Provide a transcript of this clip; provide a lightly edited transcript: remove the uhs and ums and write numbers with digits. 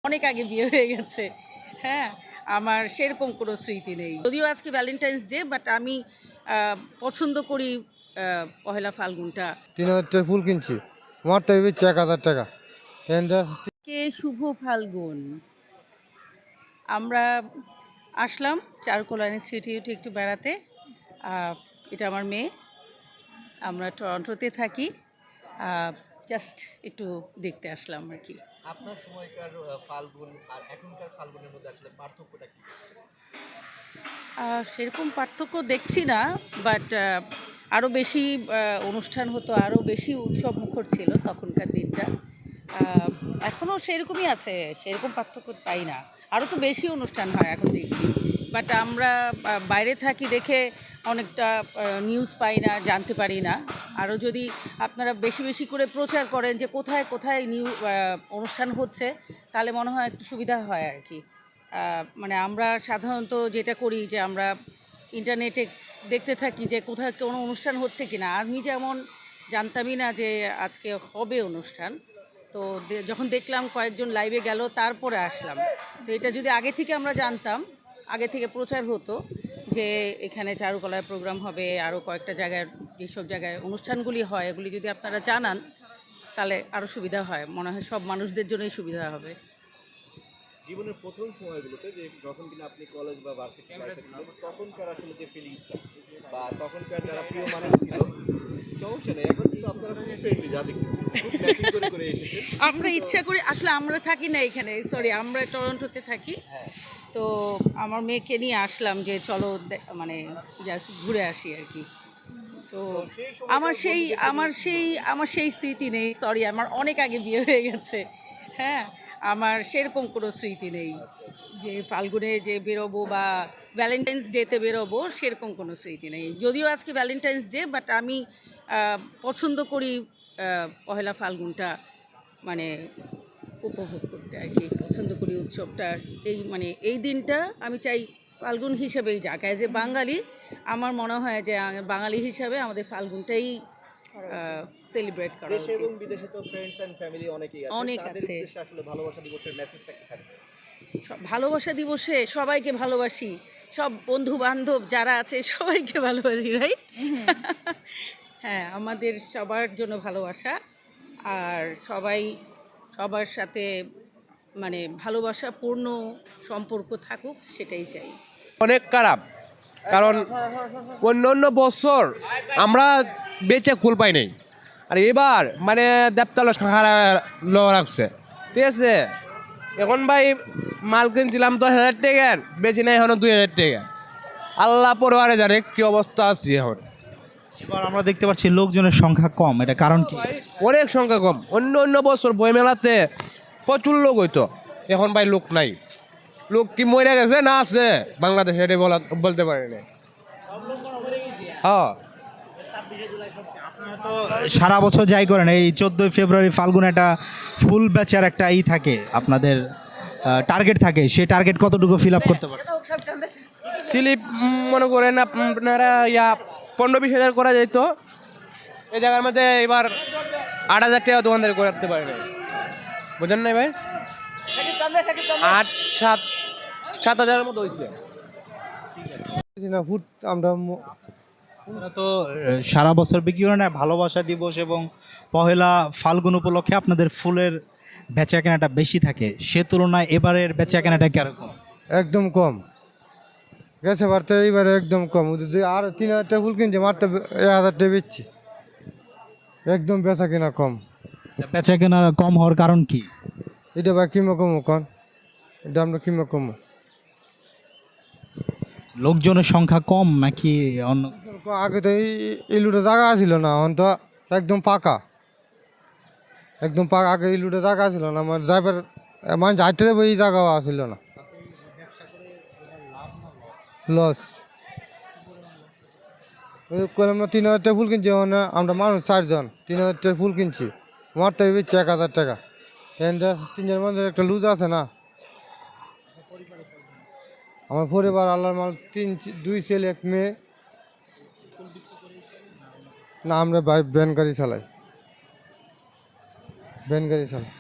অনেক আগে বিয়ে হয়ে গেছে। হ্যাঁ, আমার সেরকম কোনো স্মৃতি নেই। যদিও আজকে ভ্যালেন্টাইন্স ডে, বাট আমি পছন্দ করি পহেলা ফাল্গুনটা। ৩,০০০ টাকার ফুল কিনছি, আমার তো বেচছে ১,০০০ টাকা। কে শুভ ফাল্গুন। আমরা আসলাম চারুকলা ইনস্টিটিউটে একটু বেড়াতে। এটা আমার মেয়ে। আমরা টরন্টোতে থাকি। জাস্ট একটু দেখতে আসলাম আর কি। আপনার সময়কার ফাল্গুন আর এখনকার ফাল্গুনের মধ্যে আসলে পার্থক্যটা কি? সেরকম পার্থক্য দেখছি না, বাট আরও বেশি অনুষ্ঠান হতো, আরও বেশি উৎসব মুখর ছিল তখনকার দিনটা। এখনও সেরকমই আছে, সেরকম পার্থক্য পাই না। আরও তো বেশি অনুষ্ঠান হয় এখন দেখছি, বাট আমরা বাইরে থাকি দেখে অনেকটা নিউজ পাই না, জানতে পারি না। আরও যদি আপনারা বেশি বেশি করে প্রচার করেন যে কোথায় কোথায় অনুষ্ঠান হচ্ছে, তাহলে মনে হয় একটু সুবিধা হয় আর কি। মানে আমরা সাধারণত যেটা করি যে আমরা ইন্টারনেটে দেখতে থাকি যে কোথাও কোনো অনুষ্ঠান হচ্ছে কি না। আমি যেমন জানতামই না যে আজকে হবে অনুষ্ঠান। তো যখন দেখলাম কয়েকজন লাইভে গেল, তারপরে আসলাম। তো এটা যদি আগে থেকে আমরা জানতাম, আগে থেকে প্রচার হতো যে এখানে চারুকলার প্রোগ্রাম হবে, আরও কয়েকটা জায়গায় যেসব জায়গায় অনুষ্ঠানগুলি হয় এগুলি যদি আপনারা জানান, তাহলে আরও সুবিধা হয়। মনে হয় সব মানুষদের জন্যই সুবিধা হবে। জীবনের প্রথম সময়গুলোতে যে যখন কিনা আপনি কলেজ বা ভার্সিটি লাইফে ছিলেন, তখনকার আসলে যে ফিলিংসটা বা তখনকার যারা প্রিয় মানুষ ছিল, সমস্যা নেই, এখন কিন্তু আপনারা খুব ফ্রেন্ডলি, যা দেখতেছি খুব ম্যাচিং করে করে এসেছেন। আমরা ইচ্ছা করি, আসলে আমরা থাকি না এখানে, সরি, আমরা টরন্টোতে থাকি। হ্যাঁ, তো আমার মেয়েকে নিয়ে আসলাম যে চলো মানে জাস্ট ঘুরে আসি আর কি। তো তো সেই সময়কার আমার সেই বন্ধুদেরকে আমার নিয়ে কি সেই বলবেন? আমার সেই স্মৃতি নেই, সরি, আমার অনেক আগে বিয়ে হয়ে গেছে। হ্যাঁ, আমার সেরকম কোনো স্মৃতি নেই যে ফাল্গুনে যে বেরোবো বা ভ্যালেন্টাইন্স ডেতে বেরোবো, সেরকম কোনো স্মৃতি নেই। যদিও আজকে ভ্যালেন্টাইন্স ডে, বাট আমি পছন্দ করি পহেলা ফাল্গুনটা মানে উপভোগ করতে আর কি। পছন্দ করি উৎসবটা। মানে এই দিনটা আমি চাই ফাল্গুন হিসেবেই যাক। অ্যাজ এ বাঙালি আমার মনে হয় যে বাঙালি হিসাবে আমাদের ফাল্গুনটাই সেলিব্রেট করা দেশে উচিত। এবং বিদেশে তো ফ্রেন্ডস এন্ড ফ্যামিলি অনেকেই আছে, অনেক তাদের আছে। উদ্দেশ্যে আসলে ভালোবাসা দিবসের মেসেজটা কি থাকবে? ভালোবাসা দিবসে সবাইকে ভালোবাসি। সব বন্ধু-বান্ধব যারা আছে সবাইকে ভালোবাসি, রাইট? হ্যাঁ, আমাদের সবার জন্য ভালোবাসা। আর সবাই সবার সাথে মানে ভালোবাসাপূর্ণ সম্পর্ক থাকুক, সেটাই চাই। অনেক খারাপ, কারণ অন্য বছর আমরা বেচে কুল পাই নাই, আর এবার মানে দেবতাল সাহারা ল রাখছে, ঠিক আছে। এখন ভাই মাল কিনছিলাম 10,000 টাকার, বেচি নাই এখনো 2,000 টাকা। আল্লাহ পরে জানে কি অবস্থা আছে এখন। এবার আমরা দেখতে পাচ্ছি লোকজনের সংখ্যা কম, এটা কারণ কি? অনেক সংখ্যা কম। অন্য বছর বই মেলাতে প্রচুর লোক হইতো, এখন ভাই লোক নাই। লোক কি মরে গেছে না আছে বাংলাদেশে, এটা বলতে পারি না। হ্যাঁ, আপনারা তো সারা বছর যাই করেন, এই 14ই ফেব্রুয়ারি ফাল্গুন একটা ফুল বেচার একটা থাকে, আপনাদের টার্গেট থাকে, সেই টার্গেট কতটুকু ফিল আপ করতে পারছে? স্লিপ মনে করেন আপনারা 15-20 হাজার করা যাইতো। এই জায়গার মধ্যে এবার 8,000 টাকা দোকানদারি করতে পারে না, বুঝেন নাই ভাই? 8-7 হাজারের মতো হয়েছে। ফুট আমরা আপনারা তো সারা বছর বিক্রি করেন না, ভালোবাসা দিবস এবং পহেলা ফাল্গুন উপলক্ষে আপনাদের ফুলের বেচা কেনাটা বেশি থাকে, সে তুলনায় এবারের বেচা কেনাটা কিরকম? একদম কম গেছে বারতে, এইবারে একদম কম। আর 3,000 টাকা ফুল কিনছে, মারতে 1,000 টাকা বেচছি। একদম বেচা কিনা কম। বেচা কেনা কম হওয়ার কারণ কি? এটা বা কিমো কমো কন, এটা আমরা কিমো কমো। লোকজনের সংখ্যা কম নাকি অন্য? আগে তো এই লুটে জায়গা ছিল না, এখন তো একদম পাকা, একদম পাকা। আগে এই লুটে জায়গা ছিল না, আমার ড্রাইভার মানে যাইতে এই জায়গাও ছিল না, লস। করলাম না, 3,000 টাকা ফুল কিনছি, মানে আমরা মানুষ 4 জন, 3,000 টাকা ফুল কিনছি, আমার তো বেচছি 1,000 টাকা। 3 জনের মধ্যে একটা লুজ আছে না। আমার পরিবার আল্লাহর মাল 2 ছেলে 1 মেয়ে। না, আমরা বাইক ভ্যান গাড়ি চালাই, ভ্যান গাড়ি চালাই।